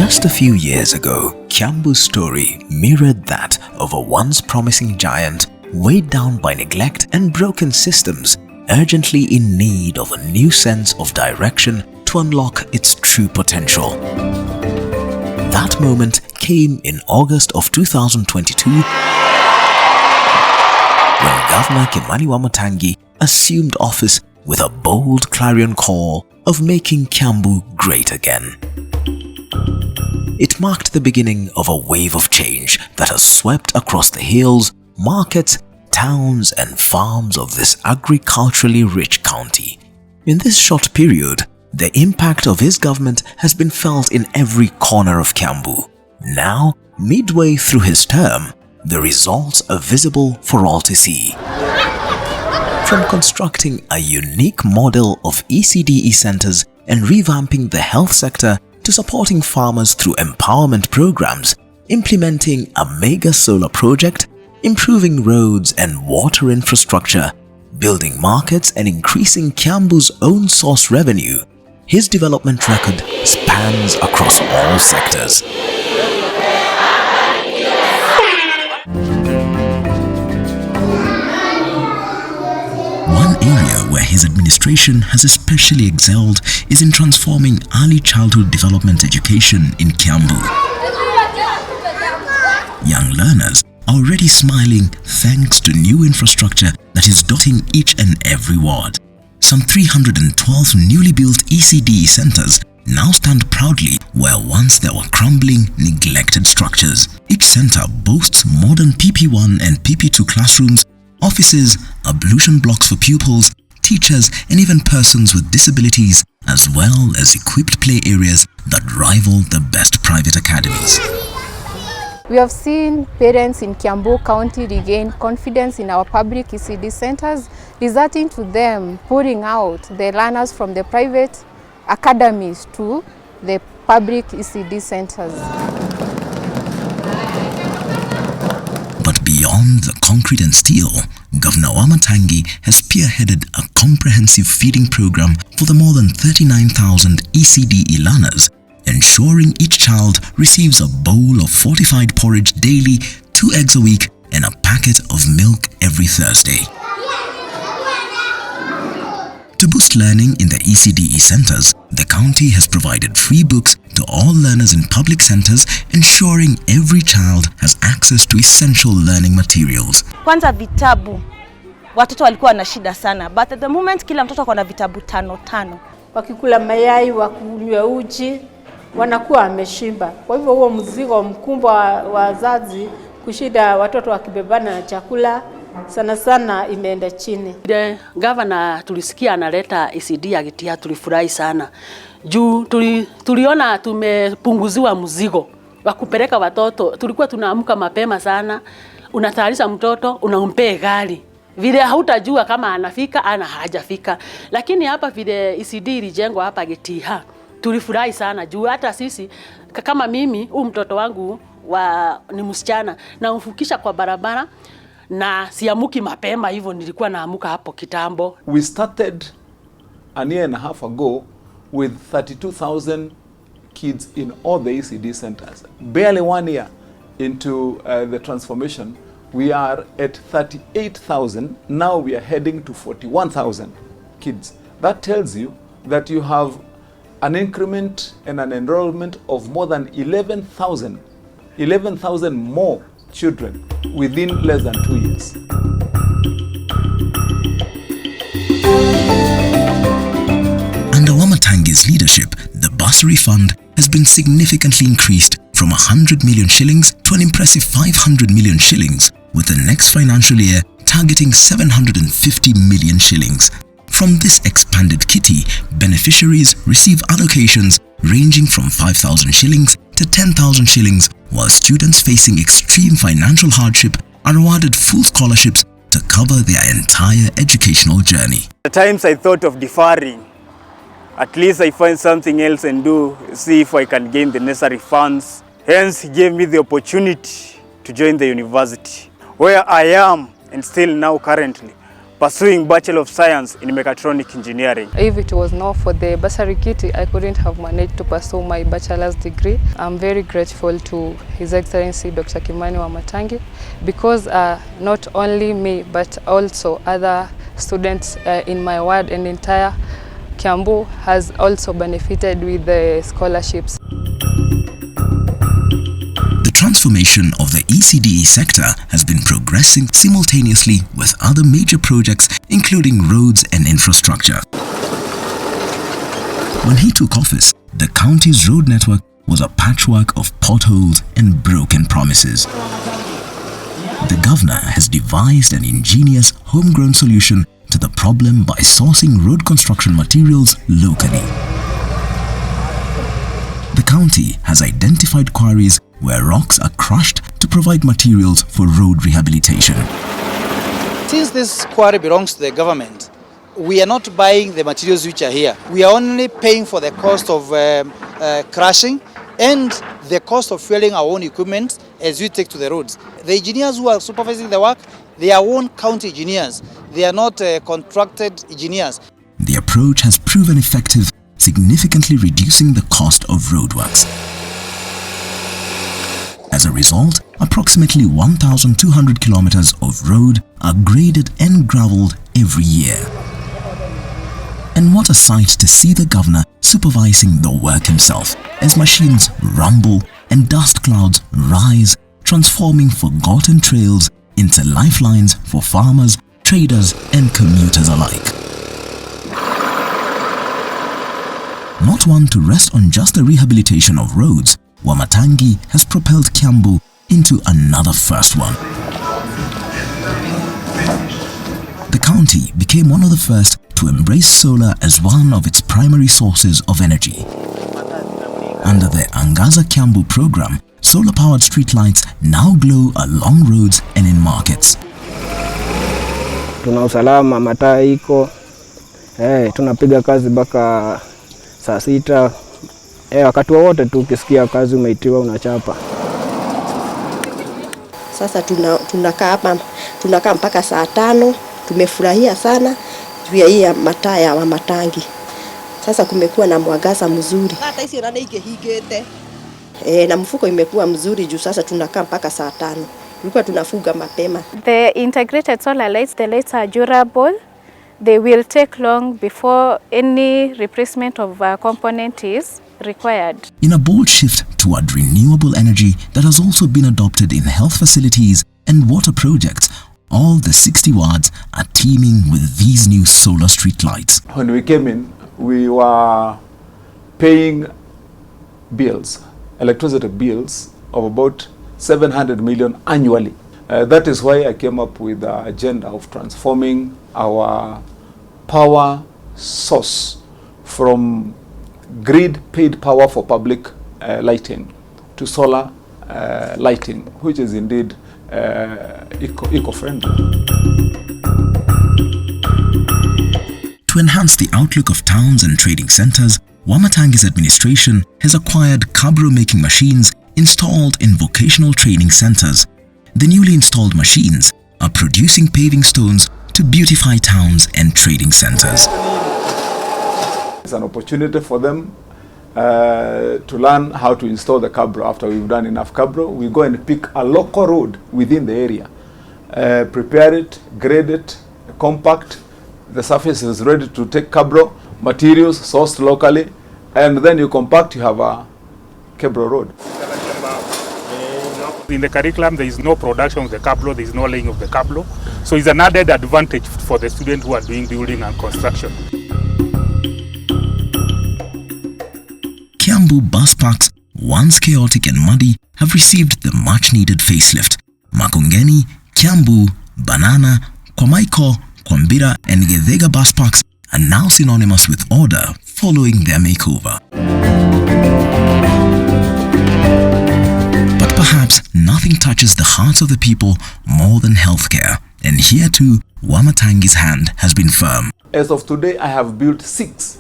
Just a few years ago, Kiambu's story mirrored that of a once promising giant weighed down by neglect and broken systems, urgently in need of a new sense of direction to unlock its true potential. That moment came in August of 2022 when Governor Kiambu assumed office with a bold clarion call of making Kiambu great again. It marked the beginning of a wave of change that has swept across the hills, markets, towns and farms of this agriculturally rich county. In this short period, the impact of his government has been felt in every corner of Kiambu. Now, midway through his term, the results are visible for all to see. From constructing a unique model of ECDE centers and revamping the health sector to supporting farmers through empowerment programs, implementing a mega solar project, improving roads and water infrastructure, building markets and increasing Kiambu's own source revenue, his development record spans across all sectors. One area where his administration has especially excelled is in transforming early childhood development education in Kiambu. Young learners are already smiling thanks to new infrastructure that is dotting each and every ward. Some 312 newly built ECDE centers now stand proudly where once there were crumbling, neglected structures. Each center boasts modern PP1 and PP2 classrooms, offices, ablution blocks for pupils, teachers and even persons with disabilities, as well as equipped play areas that rival the best private academies. We have seen parents in Kiambu County regain confidence in our public ECD centers, resulting to them putting out the learners from the private academies to the public ECD centers. But beyond the concrete and steel, Governor Wamatangi has spearheaded a comprehensive feeding program for the more than 39,000 ECDE learners, ensuring each child receives a bowl of fortified porridge daily, 2 eggs a week, and a packet of milk every Thursday. To boost learning in the ECDE centers, the county has provided free books to all learners in public centers, ensuring every child has access to essential learning materials. Kwanza vitabu, watoto walikuwa na shida sana, but at the moment kila mtoto ako na vitabu 5. Wakikula mayai, wakunywa uji, wanakuwa ameshimba. Kwa hivyo huo mzigo mkubwa wa wazazi kushida watoto wakibebana na chakula sana sana imeenda chini. Gavana tulisikia analeta ECD agitia, tulifurahi sana. Juu tuliona tumepunguziwa mzigo wa kupeleka watoto. Tulikuwa tunaamka mapema sana, unatayarisha mtoto, unampea gari. Vile hautajua kama anafika ana hajafika. Lakini hapa vile ECD ilijengwa hapa Getiha, tulifurahi sana juu hata sisi kama mimi mtoto wangu ni msichana na umfukisha kwa barabara na siamuki mapema hivyo nilikuwa naamuka hapo kitambo. We started a year and a half ago with 32,000 kids in all the ECD centers. Barely 1 year into the transformation, we are at 38,000. Now we are heading to 41,000 kids. That tells you that you have an increment and an enrollment of more than 11,000 more children within less than 2 years. Under Wamatangi's leadership, the bursary fund has been significantly increased from 100 million shillings to an impressive 500 million shillings, with the next financial year targeting 750 million shillings. From this expanded kitty, beneficiaries receive allocations ranging from 5,000 shillings to 10,000 shillings, while students facing extreme financial hardship are awarded full scholarships to cover their entire educational journey. At times I thought of deferring. At least I find something else and see if I can gain the necessary funds. Hence, he gave me the opportunity to join the university, where I am and still now currently pursuing Bachelor of Science in Mechatronic Engineering. If it was not for the bursary kitty, I couldn't have managed to pursue my bachelor's degree. I'm very grateful to His Excellency Dr. Kimani Wamatangi, because not only me but also other students in my ward and entire Kiambu has also benefited with the scholarships. The transformation of the ECDE sector has been progressing simultaneously with other major projects, including roads and infrastructure. When he took office, the county's road network was a patchwork of potholes and broken promises. The governor has devised an ingenious homegrown solution to the problem by sourcing road construction materials locally. The county has identified quarries where rocks are crushed to provide materials for road rehabilitation. Since this quarry belongs to the government, we are not buying the materials which are here. We are only paying for the cost of crushing and the cost of fueling our own equipment as we take to the roads. The engineers who are supervising the work, they are own county engineers. They are not contracted engineers. The approach has proven effective, significantly reducing the cost of roadworks. As a result, approximately 1,200 kilometers of road are graded and gravelled every year. And what a sight to see the governor supervising the work himself as machines rumble and dust clouds rise, transforming forgotten trails into lifelines for farmers, traders and commuters alike. Not one to rest on just the rehabilitation of roads, Wamatangi has propelled Kiambu into another first one. The county became one of the first to embrace solar as one of its primary sources of energy. Under the Angaza Kiambu program, solar-powered streetlights now glow along roads and in markets. Tuna usalama, mataa iko, tunapiga kazi mpaka saa 6. Wakati wowote tu ukisikia kazi umeitiwa unachapa. Sasa tunakaa mpaka saa 5. Tumefurahia sana juu ya hii mataa ya Wamatangi. Sasa kumekuwa na mwangaza mzuri. Hata hizi rada ikehigete. Na mfuko imekuwa mzuri juu sasa tunakaa mpaka saa 5. Tulikuwa tunafuga mapema. The integrated solar lights, the lights are durable. They will take long before any replacement of component is required. In a bold shift toward renewable energy that has also been adopted in health facilities and water projects, all the 60 wards are teeming with these new solar street lights. When we came in, we were paying bills, electricity bills of about 700 million annually. That is why I came up with the agenda of transforming our power source from grid paid power for public lighting to solar lighting, which is indeed eco-friendly. To enhance the outlook of towns and trading centers, Wamatangi's administration has acquired cabro-making machines installed in vocational training centers. The newly installed machines are producing paving stones to beautify towns and trading centers. It's an opportunity for them to learn how to install the cabro. After we've done enough cabro, we go and pick a local road within the area, prepare it, grade it, compact. The surface is ready to take cabro, materials sourced locally, and then you compact, you have a cabro road. In the curriculum, there is no production of the cablo, there is no laying of the cablo. So it's an added advantage for the students who are doing building and construction. Kiambu bus parks, once chaotic and muddy, have received the much-needed facelift. Makongeni, Kiambu, Banana, Kwamaiko, Kwambira and Gethega bus parks are now synonymous with order following their makeover. But perhaps nothing touches the hearts of the people more than healthcare, and here too, Wamatangi's hand has been firm. As of today, I have built 6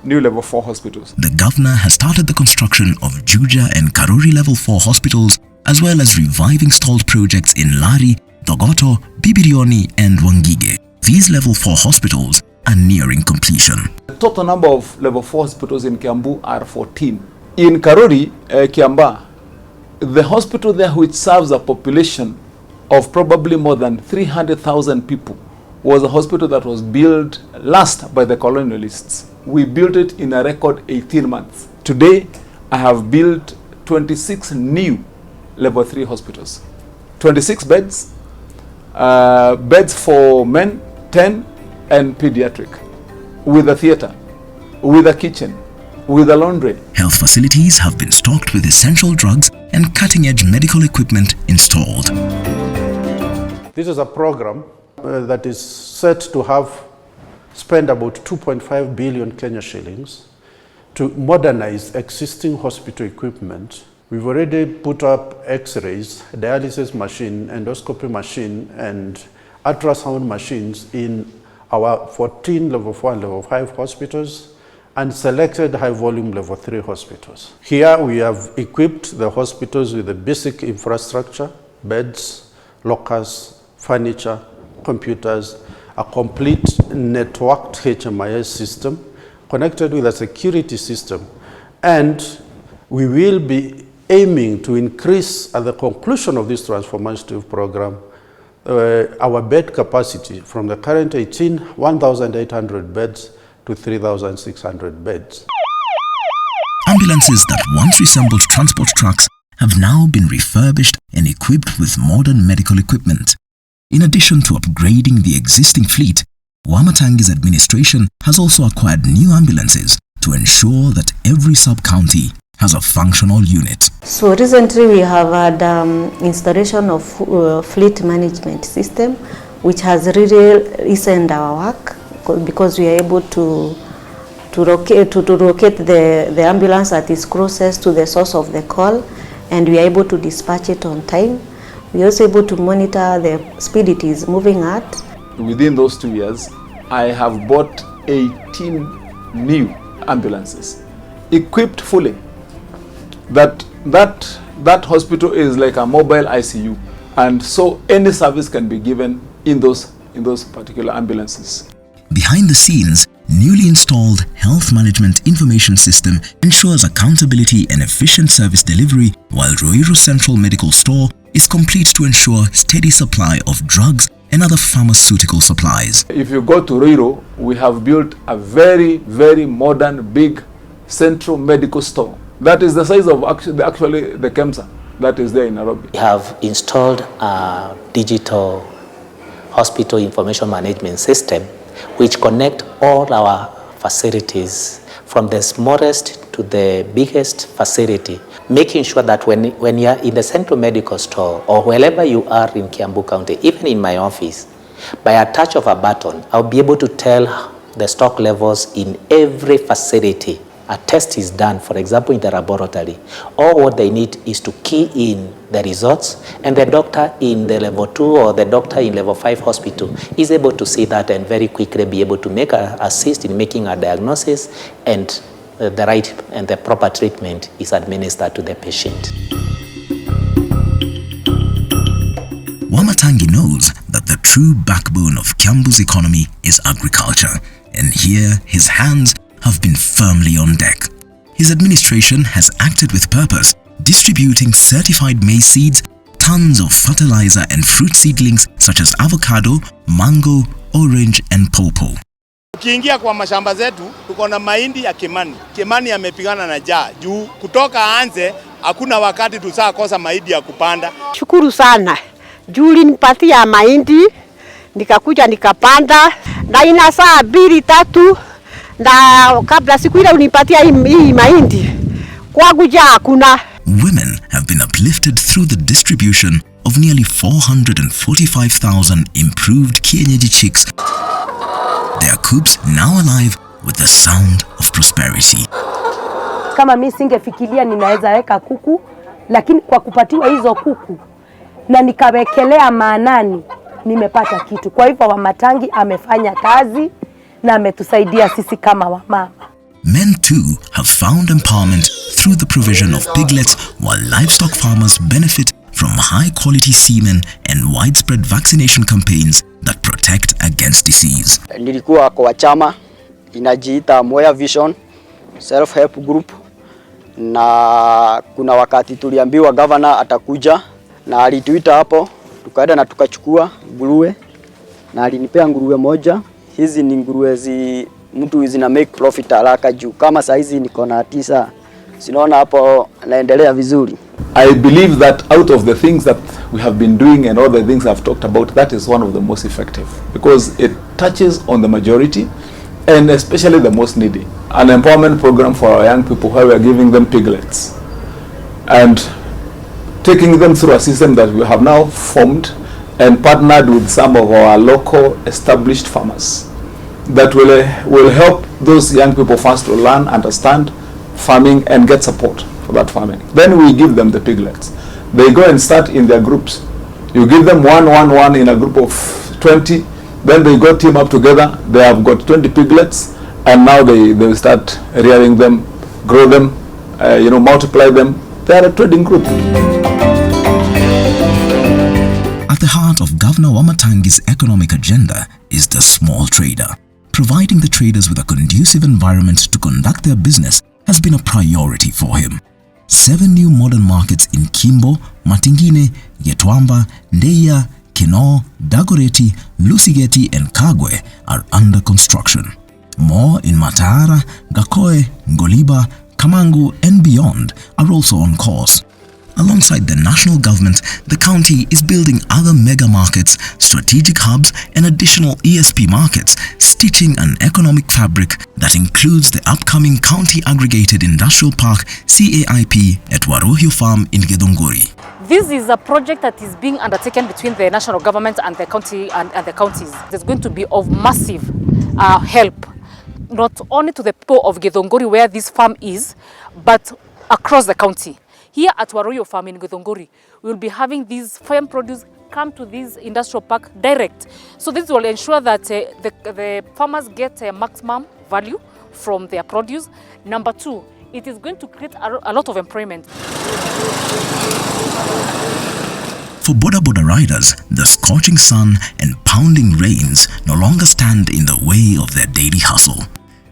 new level 4 hospitals. The governor has started the construction of Juja and Karori level 4 hospitals, as well as reviving stalled projects in Lari, Dogoto, Bibirioni and Wangige. these level 4 hospitals are nearing completion. The total number of level 4 hospitals in Kiambu are 14. In Karori, Kiamba, the hospital there, which serves a population of probably more than 300,000 people, was a hospital that was built last by the colonialists. We built it in a record 18 months. Today, I have built 26 new level 3 hospitals. 26 beds, beds for men, 10, and pediatric, with a theater, with a kitchen, with a laundry. Health facilities have been stocked with essential drugs and cutting-edge medical equipment installed. This is a program that is set to have spent about 2.5 billion Kenya shillings to modernize existing hospital equipment. We've already put up x-rays, dialysis machine, endoscopy machine, and ultrasound machines in our 14 level 4 and level 5 hospitals and selected high volume level 3 hospitals. Here we have equipped the hospitals with the basic infrastructure, beds, lockers, furniture, computers, a complete networked HMIS system connected with a security system. And we will be aiming to increase at the conclusion of this transformative program our bed capacity from the current 1,800 beds to 3,600 beds. Ambulances that once resembled transport trucks have now been refurbished and equipped with modern medical equipment. In addition to upgrading the existing fleet, Wamatangi's administration has also acquired new ambulances to ensure that every sub-county has a functional unit. So recently we have had installation of fleet management system, which has really eased our work because we are able to locate the ambulance that is closest to the source of the call, and we are able to dispatch it on time. We are also able to monitor the speed it is moving at. Within those 2 years, I have bought 18 new ambulances, equipped fully. That hospital is like a mobile ICU, and so any service can be given in those particular ambulances. Behind the scenes, newly installed health management information system ensures accountability and efficient service delivery, while Ruiru Central Medical Store is complete to ensure steady supply of drugs and other pharmaceutical supplies. If you go to Ruiru, we have built a very, very modern, big central medical store. That is the size of actually the KEMSA that is there in Nairobi. We have installed a digital hospital information management system which connect all our facilities from the smallest to the biggest facility, making sure that when you are in the central medical store or wherever you are in Kiambu County, even in my office, by a touch of a button, I'll be able to tell the stock levels in every facility. A test is done, for example, in the laboratory. All what they need is to key in the results, and the doctor in the level 2 or the doctor in level 5 hospital is able to see that and very quickly be able to assist in making a diagnosis, and the right and the proper treatment is administered to the patient. Wamatangi knows that the true backbone of Kiambu's economy is agriculture, and here his hands have been firmly on deck. His administration has acted with purpose, distributing certified maize seeds, tons of fertilizer and fruit seedlings such as avocado, mango, orange and pawpaw. Ukiingia kwa mashamba zetu, tuko na mahindi ya Kimani. Kimani yamepigana na njaa. Juu kutoka aanze, hakuna wakati tusakosa mahindi ya kupanda. Shukuru sana. Juu ulinipatia mahindi, nikakuja nikapanda, na ina saa 2-3 na kabla siku ile unipatia hii mahindi kwangu jaa hakuna. Women have been uplifted through the distribution of nearly 445,000 improved kienyeji chicks. Their coops now alive with the sound of prosperity. Kama mimi singefikiria ninaweza weka kuku, lakini kwa kupatiwa hizo kuku na nikawekelea maanani, nimepata kitu. Kwa hivyo Wamatangi amefanya kazi na ametusaidia sisi kama wamama. Men too have found empowerment through the provision of piglets, while livestock farmers benefit from high-quality semen and widespread vaccination campaigns that protect against disease. Nilikuwa kwa chama inajiita Moya Vision Self Help Group, na kuna wakati tuliambiwa governor atakuja na alituita hapo, tukaenda na tukachukua nguruwe na alinipea nguruwe moja. Hizi ni nguruwe mtu zina make profit haraka juu kama saa hizi niko na 9. Sinaona hapo naendelea vizuri. I believe that out of the things that we have been doing and all the things I've talked about, that is one of the most effective because it touches on the majority and especially the most needy. An empowerment program for our young people where we are giving them piglets and taking them through a system that we have now formed and partnered with some of our local established farmers that will help those young people first to learn, understand farming and get support for that farming. Then we give them the piglets. They go and start in their groups. You give them one in a group of 20, then they go team up together. They have got 20 piglets and now they start rearing them, grow them, multiply them. They are a trading group. At the heart of Governor Wamatangi's economic agenda is the small trader. Providing the traders with a conducive environment to conduct their business has been a priority for him. 7 new modern markets in Kimbo, Matingine, Getwamba, Ndeia, Kinoo, Dagoretti, Lusigeti and Kagwe are under construction. More in Matara, Gakoe, Ngoliba, Kamangu and beyond are also on course. Alongside the national government, the county is building other mega markets, strategic hubs and additional ESP markets, stitching an economic fabric that includes the upcoming County Aggregated Industrial Park CAIP at Warohio Farm in Githunguri. This is a project that is being undertaken between the national government and the county and the counties. It's going to be of massive help, not only to the people of Githunguri where this farm is, but across the county. Here at Warohio Farm in Githunguri, we will be having these farm produce come to this industrial park direct. So this will ensure that the farmers get a maximum value from their produce. Number 2, it is going to create a lot of employment. For Boda Boda riders, the scorching sun and pounding rains no longer stand in the way of their daily hustle.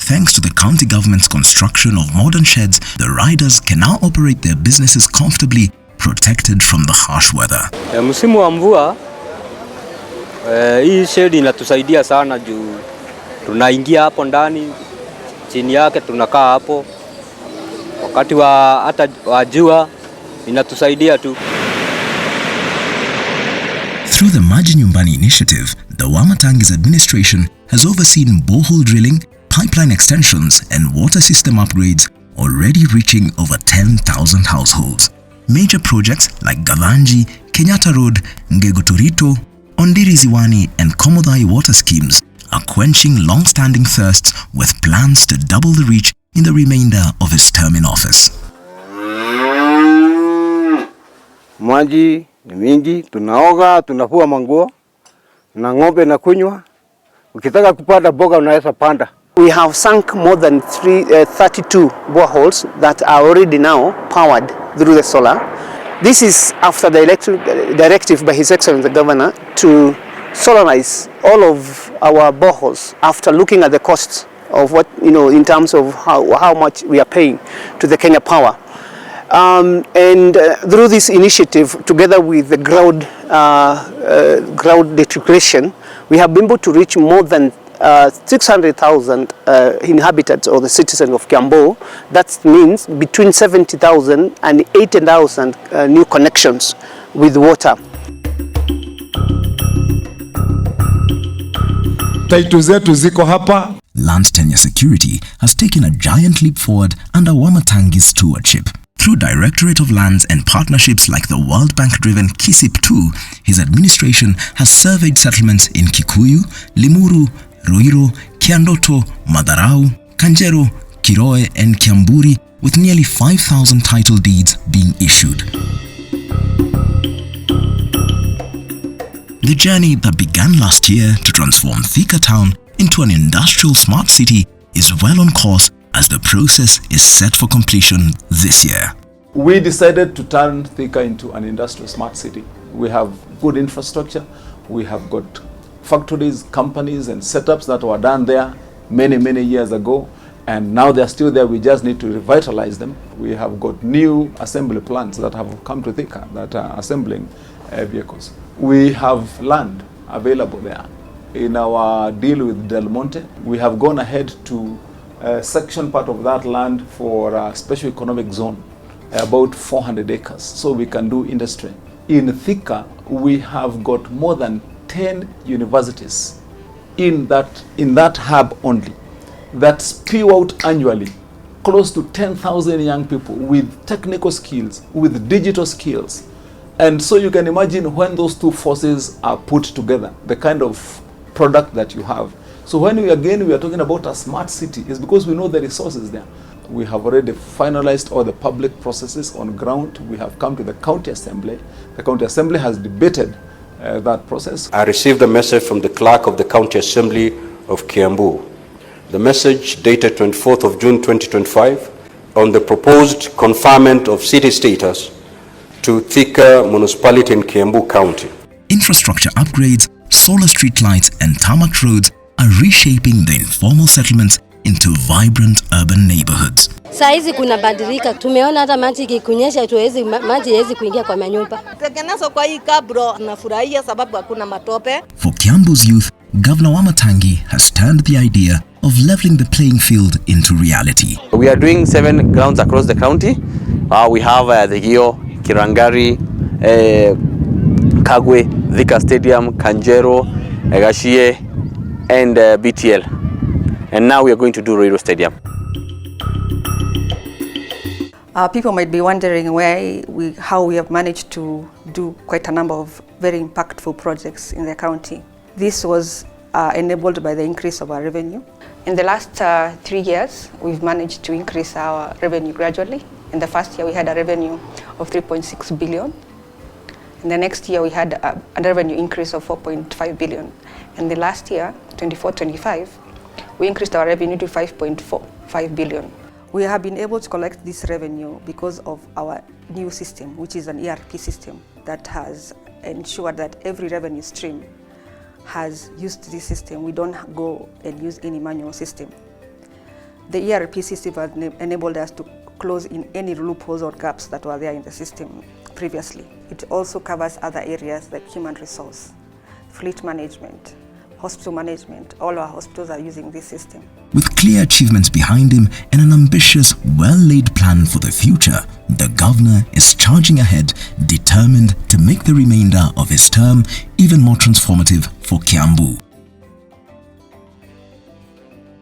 Thanks to the county government's construction of modern sheds, the riders can now operate their businesses comfortably, protected from the harsh weather. Msimu wa mvua, hii shed inatusaidia sana juu tunaingia hapo ndani, chini yake tunakaa hapo. Wakati wa jua inatusaidia tu. Through the Maji Nyumbani initiative, the Wamatangi's administration has overseen borehole drilling, pipeline extensions and water system upgrades, already reaching over 10,000 households. Major projects like Gavanji, Kenyatta Road, Ngeguturito, Ondiri Ziwani and Komodhai water schemes are quenching long-standing thirsts with plans to double the reach in the remainder of his term in office. Maji ni mingi, tunaoga, tunafua manguo, na ng'ombe na kunywa. Ukitaka kupanda boga unaweza panda. We have sunk more than 32 boreholes that are already now powered through the solar. This is after the directive by His Excellency the Governor to solarize all of our boreholes after looking at the costs of what, in terms of how much we are paying to the Kenya Power. Through this initiative, together with the ground detrication, we have been able to reach more than 600,000 inhabitants or the citizens of Kiambu. That means between 70,000 and 80,000 new connections with water. Title zetu ziko hapa. Land tenure security has taken a giant leap forward under Wamatangi's stewardship. Through Directorate of Lands and partnerships like the World Bank-driven KISIP2, his administration has surveyed settlements in Kikuyu, Limuru, Ruiru, Kiandoto, Madarau, Kanjero, Kiroe and Kiamburi, with nearly 5,000 title deeds being issued. The journey that began last year to transform Thika town into an industrial smart city is well on course as the process is set for completion this year. We decided to turn Thika into an industrial smart city. We have good infrastructure. We have got factories, companies, and setups that were done there many, many years ago. And now they're still there. We just need to revitalize them. We have got new assembly plants that have come to Thika that are assembling vehicles. We have land available there. In our deal with Del Monte, we have gone ahead to section part of that land for a special economic zone, about 400 acres, so we can do industry. In Thika, we have got more than 10 universities in that hub only, that spew out annually close to 10,000 young people with technical skills, with digital skills. And so you can imagine when those two forces are put together, the kind of product that you have. So when we are talking about a smart city, it's because we know the resources there. We have already finalized all the public processes on ground. We have come to the county assembly. The county assembly has debated that process. I received a message from the clerk of the county assembly of Kiambu. The message dated 24th of June 2025 on the proposed conferment of city status to Thika municipality in Kiambu County. Infrastructure upgrades, solar street lights and tarmac roads are reshaping the informal settlements into vibrant urban neighborhoods. Saizi kuna badilika, tumeona hata maji ikikunyesha maji haiwezi kuingia kwa manyumba. Tengenezwa kwa hii kabro nafurahia sababu hakuna matope. For Kiambu's youth, Governor Wamatangi has turned the idea of leveling the playing field into reality. We are doing 7 grounds across the county. We have the Gio, Kirangari, Kagwe, Thika Stadium, Kanjero, Gashie, and BTL. And now we are going to do Ruiru Stadium. People might be wondering how we have managed to do quite a number of very impactful projects in the county. This was enabled by the increase of our revenue. In the last 3 years, we've managed to increase our revenue gradually. In the first year, we had a revenue of 3.6 billion. In the next year, we had a revenue increase of 4.5 billion. And the last year, 24-25, we increased our revenue to 5.45 billion. We have been able to collect this revenue because of our new system, which is an ERP system that has ensured that every revenue stream has used this system. We don't go and use any manual system. The ERP system has enabled us to close in any loopholes or gaps that were there in the system previously. It also covers other areas like human resource, fleet management, hospital management. All our hospitals are using this system. With clear achievements behind him and an ambitious, well-laid plan for the future, the governor is charging ahead, determined to make the remainder of his term even more transformative for Kiambu.